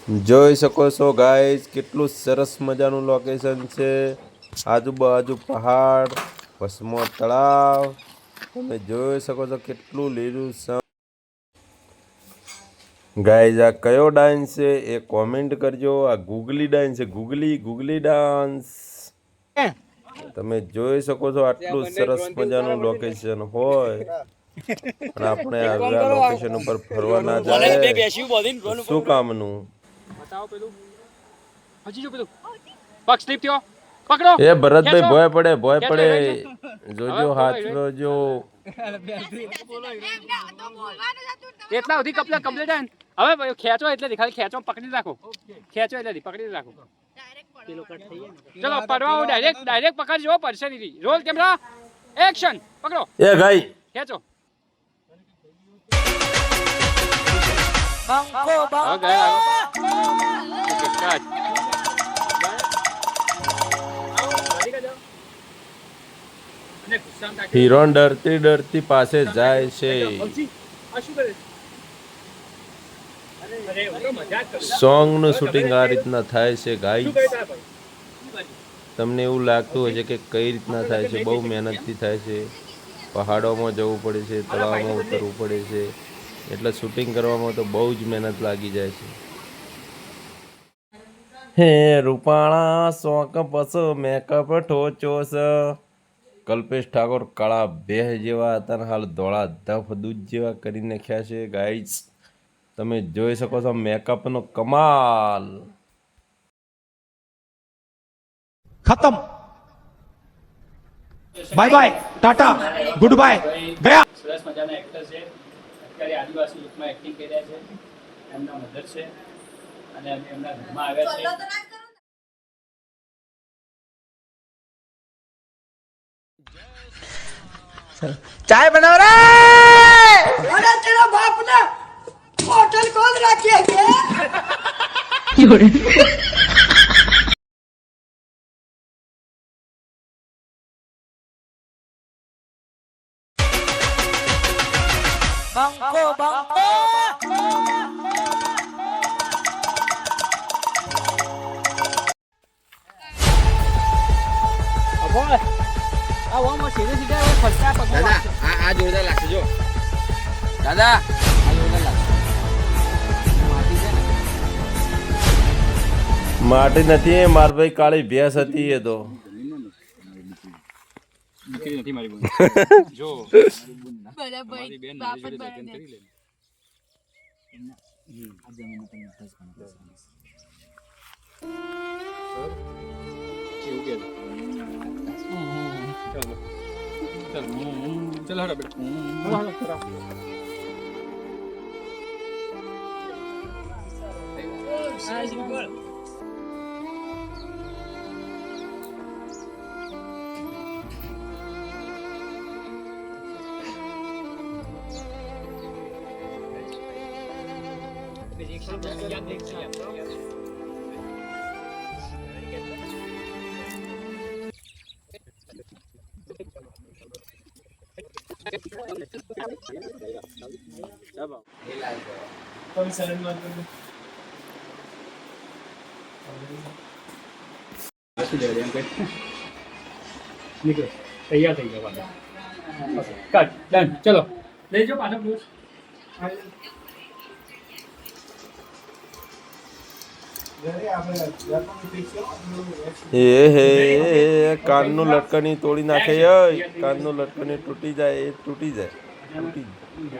જોઈ શકો છો ગાઈઝ, કેટલું સરસ મજાનું લોકેશન છે. આજુબાજુ પહાડ, વસમો તળાવ. તમે જોઈ શકો છો કેટલું લીલું છે. ગાઈઝ, આ કયો ડાન્સ છે એ કોમેન્ટ કરજો. આ ગુગલી ડાન્સ છે, ગુગલી ડાન્સ. તમે જોઈ શકો છો આટલું સરસ મજાનું લોકેશન હોય અને આપણે આ લોકેશન ઉપર ફરવા ના જાય શું કામનું? એ ભરતભાઈ ભોય પડે જોજો, હાથ જોજો. એટલા સુધી કમ્પ્લીટ થાય ને. હવે ખેંચો એટલે ખાલી ખેંચો, પકડી રાખો. ખેંચો એટલે પકડી રાખો. ચલો પડવા ડાયરેક્ટ પકડજો, પડશે નહીં. રોલ કેમેરા એક્શન, પકડો. એ ગાઈ ખેંચો. હિરોન ડરતી પાસે જાય છે. સોંગ નું શૂટિંગ આ રીતના થાય છે ગાઈસ. તમને એવું લાગતું હશે કે કઈ રીતના થાય છે? બહુ મહેનતથી થાય છે. પહાડોમાં જવું પડે છે, તળાવમાં ઉતરવું પડે છે, એટલે શૂટિંગ કરવામાં તો બહુ જ મહેનત લાગી જાય છે. હે રૂપાળા શોક પસ મેકઅપ ઠોચો સ. કલ્પેશ ઠાકોર કાળા બેહ જેવા હતા, હાલ ધોળા ધફ દૂધ જેવા કરી નાખ્યા છે ગાઈસ. તમે જોઈ શકો છો મેકઅપનો કમાલ. खत्म, bye bye, tata, goodbye, गया. સરસ મજાના એક્ટર છે, અત્યારે આદિવાસી લુકમાં એક્ટિંગ કરી રહ્યા છે. એમના મધર છે અને એમના ઘરમાં આવ્યા છે. चाय बनाओ रे. अरे तेरा बाप ने होटल खोल रखी है क्या? बंको बंको. આ ઓમાં સીધે ફરતા પગ. દાદા આ જોરદાર લાગશે જો. દાદા આ જોરદાર લાગશે. માટી નથી, માર ભાઈ કાળી ભેંસ હતી એ તો. નથી મારી બોલ. જો બરાબર બેન મારી જોડે લગ્ન કરી લે. આ જમીન પર નફસ કરવાનો. કેવું કે चलो हटा बेटा. तैयार થઈ ગયો પાછા. Cut done. ચલો લઈ જાઓ પાછો પ્લીઝ. હે કાનનું લટકણી તોડી નાખે. કાનનું લટકણી તૂટી જાય.